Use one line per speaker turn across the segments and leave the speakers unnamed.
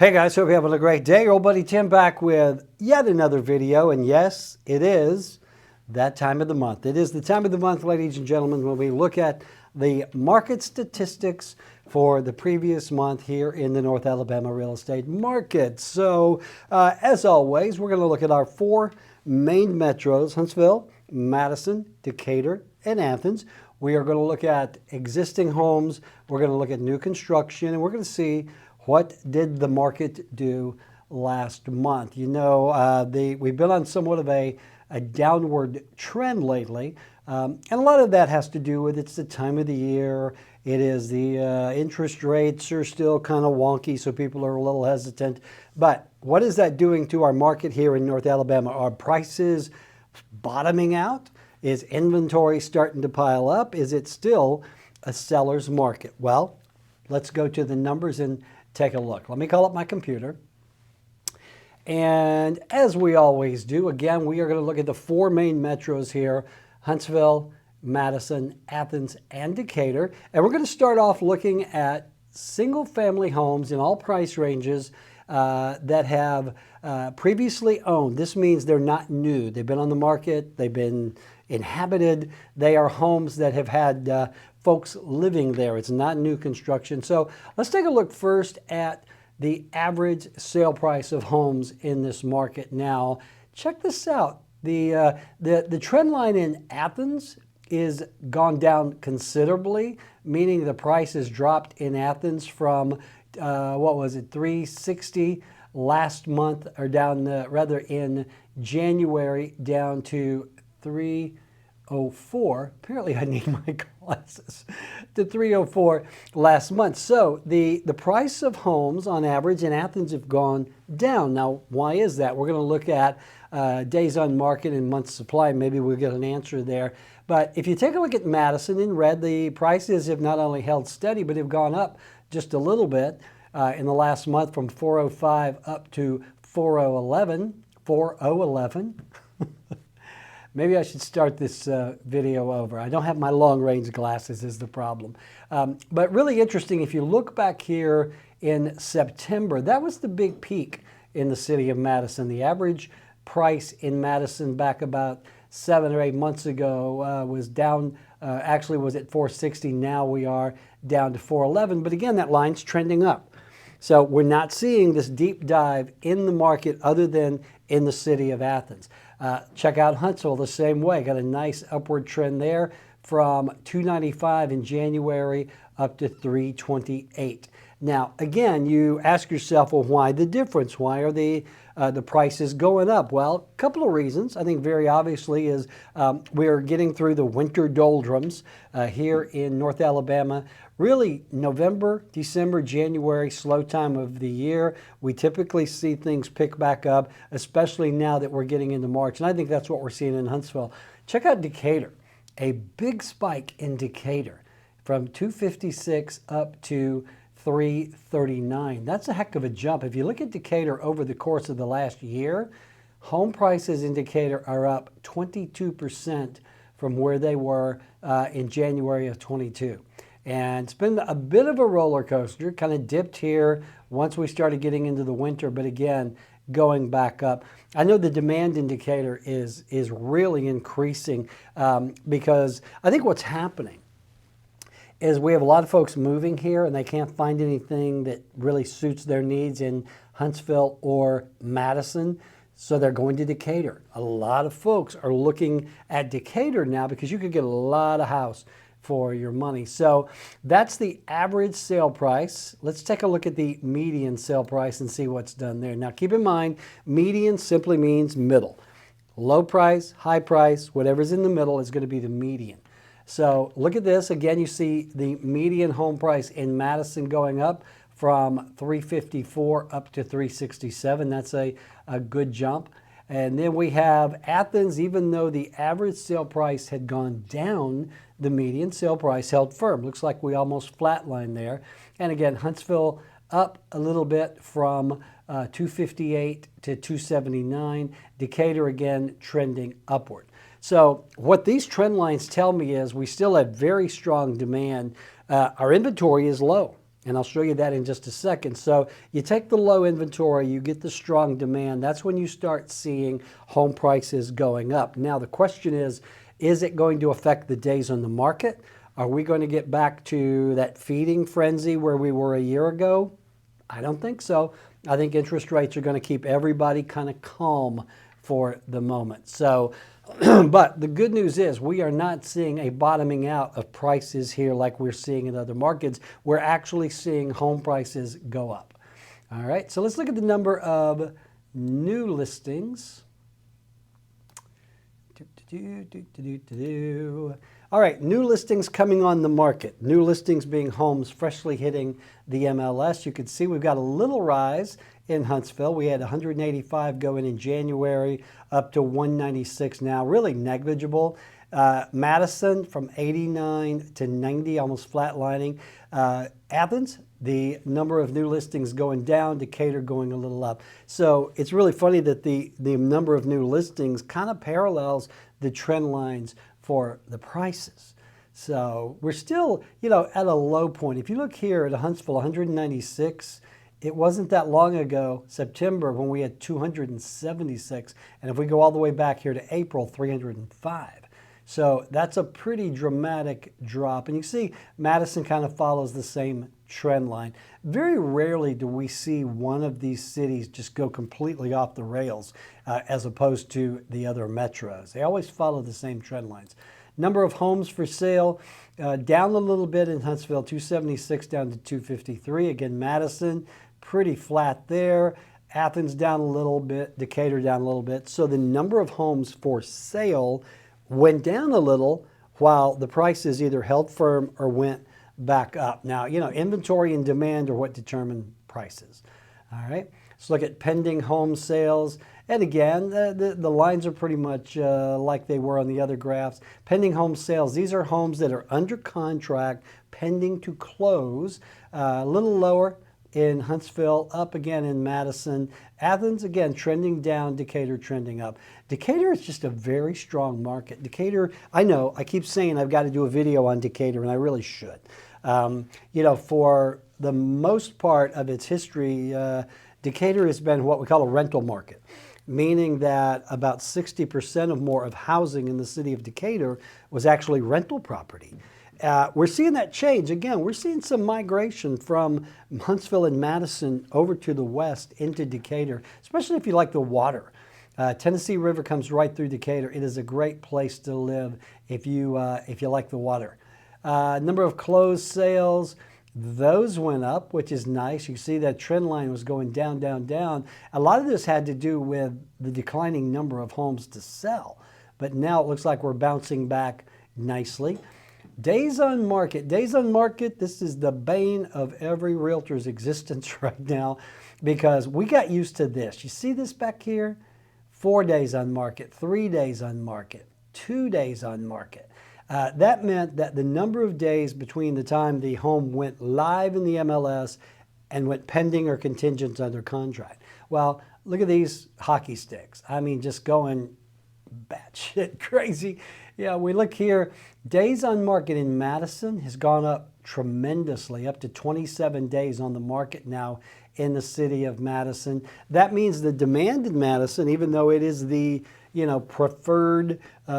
Hey guys, hope you're having a great day. Your old buddy Tim back with yet another video. And yes, it is that time of the month. It is the time of the month, ladies and gentlemen, when we look at the market statistics for the previous month here in the North Alabama real estate market. So as always, we're going to look at our four main metros: Huntsville, Madison, Decatur, and Athens. We are going to look at existing homes. We're going to look at new construction, and we're going to see what did the market do last month. You know, we've been on somewhat of a downward trend lately, and a lot of that has to do with it's the time of the year. It is the interest rates are still kind of wonky, so people are a little hesitant. But what is that doing to our market here in North Alabama? Are prices bottoming out? Is inventory starting to pile up? Is it still a seller's market? Well, let's go to the numbers and take a look. Let me call up my computer. And as we always do, again, we are going to look at the four main metros here: Huntsville, Madison, Athens, and Decatur. And we're going to start off looking at single-family homes in all price ranges that have previously owned. This means they're not new. They've been on the market. They've been inhabited. They are homes that have had folks living there. It's not new construction. So let's take a look first at the average sale price of homes in this market. Now, check this out. The trend line in Athens is gone down considerably, meaning the price has dropped in Athens from what was it, 360 last month, or down rather in January, down to 304. Apparently I need my glasses. To 304 last month. So the price of homes on average in Athens have gone down. Now, why is that? We're going to look at days on market and months supply. Maybe we'll get an answer there. But if you take a look at Madison in red, the prices have not only held steady, but have gone up just a little bit in the last month, from 405 up to 4011. 4011. Maybe I should start this video over. I don't have my long-range glasses is the problem. But really interesting, if you look back here in September, that was the big peak in the city of Madison. The average price in Madison back about 7 or 8 months ago was down, actually was at 460. Now we are down to 411. But again, that line's trending up. So we're not seeing this deep dive in the market other than in the city of Athens. Check out Huntsville the same way. Got a nice upward trend there from 295 in January up to 328. Now, again, you ask yourself, well, why the difference? Why are the prices going up? Well, a couple of reasons. I think very obviously is we are getting through the winter doldrums here in North Alabama. Really, November, December, January, slow time of the year. We typically see things pick back up, especially now that we're getting into March. And I think that's what we're seeing in Huntsville. Check out Decatur. A big spike in Decatur from 256 up to 339. That's a heck of a jump. If you look at Decatur over the course of the last year, home prices in Decatur are up 22% from where they were in January of 22. And it's been a bit of a roller coaster, kind of dipped here once we started getting into the winter, but again, going back up. I know the demand in Decatur is really increasing because I think what's happening is we have a lot of folks moving here and they can't find anything that really suits their needs in Huntsville or Madison, so they're going to Decatur. A lot of folks are looking at Decatur now because you could get a lot of house for your money. So that's the average sale price. Let's take a look at the median sale price and see what's done there. Now keep in mind, median simply means middle. Low price, high price, whatever's in the middle is going to be the median. So look at this. Again, you see the median home price in Madison going up from 354 up to 367. That's a good jump. And then we have Athens. Even though the average sale price had gone down, the median sale price held firm. Looks like we almost flatlined there. And again, Huntsville up a little bit from 258 to 279. Decatur again trending upward. So what these trend lines tell me is we still have very strong demand. Our inventory is low. And I'll show you that in just a second. So you take the low inventory, you get the strong demand. That's when you start seeing home prices going up. Now the question is it going to affect the days on the market? Are we going to get back to that feeding frenzy where we were a year ago? I don't think so. I think interest rates are going to keep everybody kind of calm for the moment. So, but the good news is we are not seeing a bottoming out of prices here like we're seeing in other markets. We're actually seeing home prices go up. All right, so let's look at the number of new listings. All right, new listings coming on the market. New listings being homes freshly hitting the MLS. You can see we've got a little rise in Huntsville. We had 185 going in January, up to 196 now, really negligible. Madison from 89 to 90, almost flatlining. Athens, the number of new listings going down, Decatur going a little up. So it's really funny that the number of new listings kind of parallels the trend lines for the prices. So we're still, at a low point. If you look here at Huntsville, 196, it wasn't that long ago, September, when we had 276. And if we go all the way back here to April, 305. So that's a pretty dramatic drop. And you see Madison kind of follows the same trend line. Very rarely do we see one of these cities just go completely off the rails as opposed to the other metros. They always follow the same trend lines. Number of homes for sale down a little bit in Huntsville, 276 down to 253. Again, Madison, pretty flat there. Athens down a little bit, Decatur down a little bit. So the number of homes for sale went down a little while the prices either held firm or went back up. Now, inventory and demand are what determine prices. All right, let's look at pending home sales. And again, the lines are pretty much like they were on the other graphs. Pending home sales, these are homes that are under contract, pending to close, a little lower in Huntsville, up again in Madison. Athens, again, trending down, Decatur trending up. Decatur is just a very strong market. Decatur, I know, I keep saying I've got to do a video on Decatur, and I really should. For the most part of its history, Decatur has been what we call a rental market, meaning that about 60% or more of housing in the city of Decatur was actually rental property. We're seeing that change. Again, we're seeing some migration from Huntsville and Madison over to the west into Decatur, especially if you like the water. Tennessee River comes right through Decatur. It is a great place to live if you like the water. Number of closed sales, those went up, which is nice. You see that trend line was going down, down, down. A lot of this had to do with the declining number of homes to sell. But now it looks like we're bouncing back nicely. Days on market. Days on market, this is the bane of every realtor's existence right now because we got used to this. You see this back here? 4 days on market, 3 days on market, 2 days on market. That meant that the number of days between the time the home went live in the MLS and went pending or contingent under contract. Well, look at these hockey sticks. I mean, just going batshit crazy. Yeah, we look here, days on market in Madison has gone up tremendously, up to 27 days on the market now in the city of Madison. That means the demand in Madison, even though it is the preferred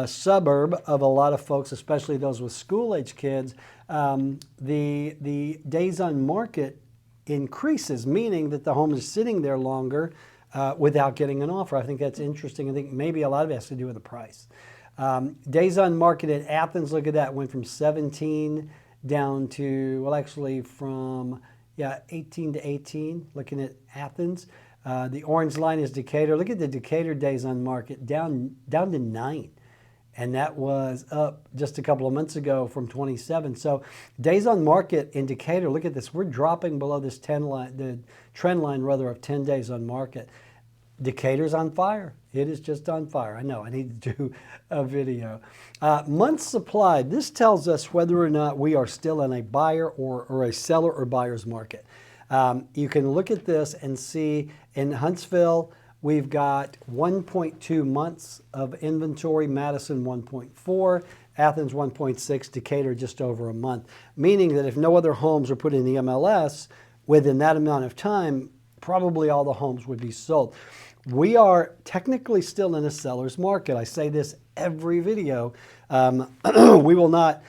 suburb of a lot of folks, especially those with school-age kids, the days on market increases, meaning that the home is sitting there longer without getting an offer. I think that's interesting. I think maybe a lot of it has to do with the price. Days on market at Athens, look at that, went from 17 down to, well, actually from 18 to 18, looking at Athens. The orange line is Decatur. Look at the Decatur days on market, down to 9. And that was up just a couple of months ago from 27. So days on market in Decatur, look at this. We're dropping below this 10 line, the trend line rather, of 10 days on market. Decatur's on fire. It is just on fire. I know, I need to do a video. Months supply. This tells us whether or not we are still in a buyer or a seller or buyer's market. You can look at this and see in Huntsville, we've got 1.2 months of inventory, Madison 1.4, Athens 1.6, Decatur just over a month, meaning that if no other homes are put in the MLS within that amount of time, probably all the homes would be sold. We are technically still in a seller's market. I say this every video. We will not,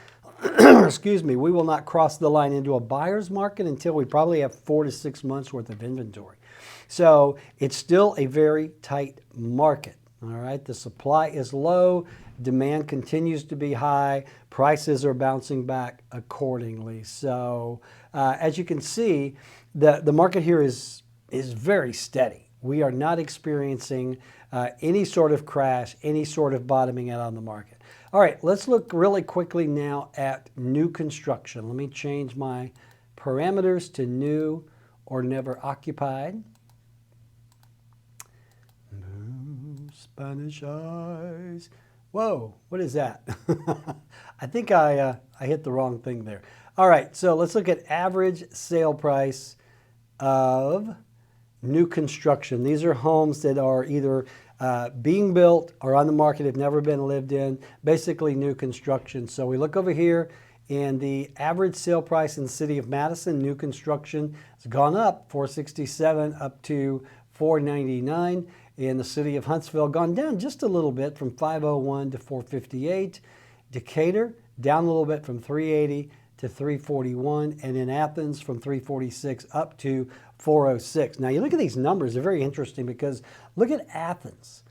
excuse me, we will not cross the line into a buyer's market until we probably have 4 to 6 months worth of inventory. So it's still a very tight market. All right, the supply is low, demand continues to be high, prices are bouncing back accordingly. So as you can see, the market here is very steady. We are not experiencing any sort of crash, any sort of bottoming out on the market. All right, let's look really quickly now at new construction. Let me change my parameters to new or never occupied. Spanish eyes. Whoa, what is that? I think I hit the wrong thing there. All right, so let's look at average sale price of new construction. These are homes that are either being built or on the market, have never been lived in, basically new construction. So we look over here, and the average sale price in the city of Madison, new construction, has gone up, $467 up to $499. In the city of Huntsville, gone down just a little bit from $501 to $458. Decatur, down a little bit from $380 to $341. And in Athens, from $346 up to $406. Now, you look at these numbers, they're very interesting because look at Athens.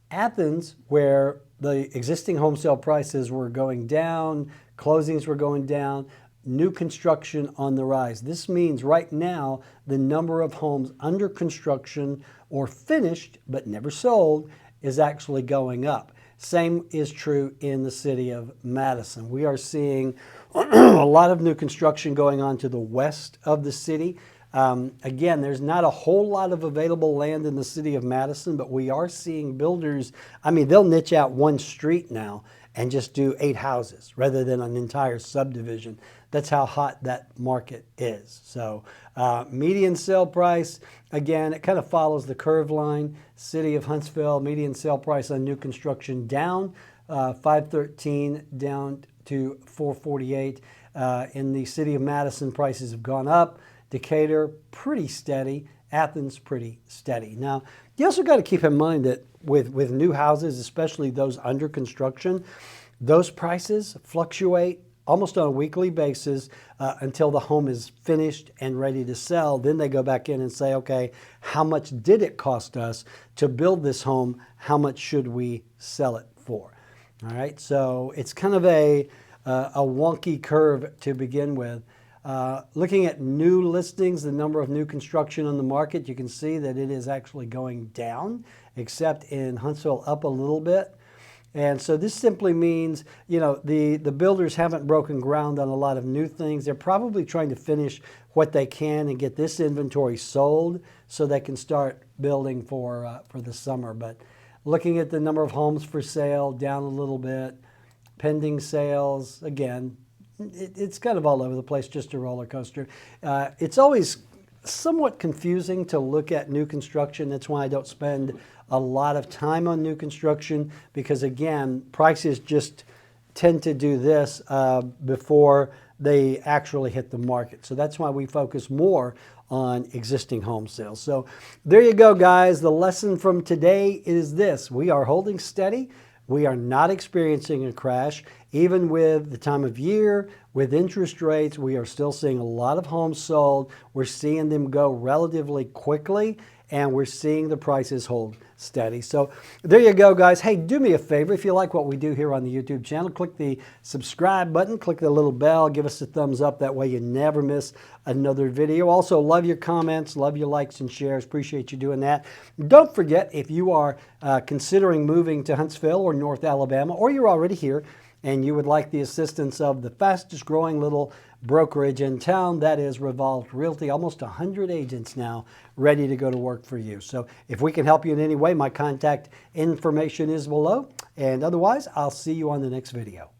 Athens, where the existing home sale prices were going down, closings were going down, new construction on the rise. This means right now the number of homes under construction or finished but never sold is actually going up. Same is true in the city of Madison. We are seeing a lot of new construction going on to the west of the city. Again, there's not a whole lot of available land in the city of Madison, but we are seeing builders, I mean, they'll niche out one street now and just do 8 houses rather than an entire subdivision. That's how hot that market is. So median sale price, again, it kind of follows the curve line. City of Huntsville, median sale price on new construction down, $513 down to $448. In the city of Madison, prices have gone up. Decatur, pretty steady. Athens, pretty steady. Now, you also got to keep in mind that with new houses, especially those under construction, those prices fluctuate almost on a weekly basis until the home is finished and ready to sell. Then they go back in and say, okay, how much did it cost us to build this home? How much should we sell it for? All right, so it's kind of a wonky curve to begin with. Looking at new listings, the number of new construction on the market, you can see that it is actually going down, except in Huntsville up a little bit. And so this simply means, you know, the builders haven't broken ground on a lot of new things. They're probably trying to finish what they can and get this inventory sold so they can start building for the summer. But looking at the number of homes for sale, down a little bit. Pending sales, again, it's kind of all over the place, just a roller coaster. It's always somewhat confusing to look at new construction. That's why I don't spend a lot of time on new construction, because again, prices just tend to do this before they actually hit the market. So that's why we focus more on existing home sales. So there you go, guys. The lesson from today is this: we are holding steady. We are not experiencing a crash. Even with the time of year, with interest rates, we are still seeing a lot of homes sold. We're seeing them go relatively quickly, and we're seeing the prices hold steady. So there you go, guys. Hey, do me a favor. If you like what we do here on the YouTube channel, click the subscribe button, click the little bell, give us a thumbs up. That way you never miss another video. Also, love your comments, love your likes and shares. Appreciate you doing that. Don't forget, if you are considering moving to Huntsville or North Alabama, or you're already here, and you would like the assistance of the fastest growing little brokerage in town, that is Revolved Realty. Almost 100 agents now ready to go to work for you. So if we can help you in any way, my contact information is below. And otherwise, I'll see you on the next video.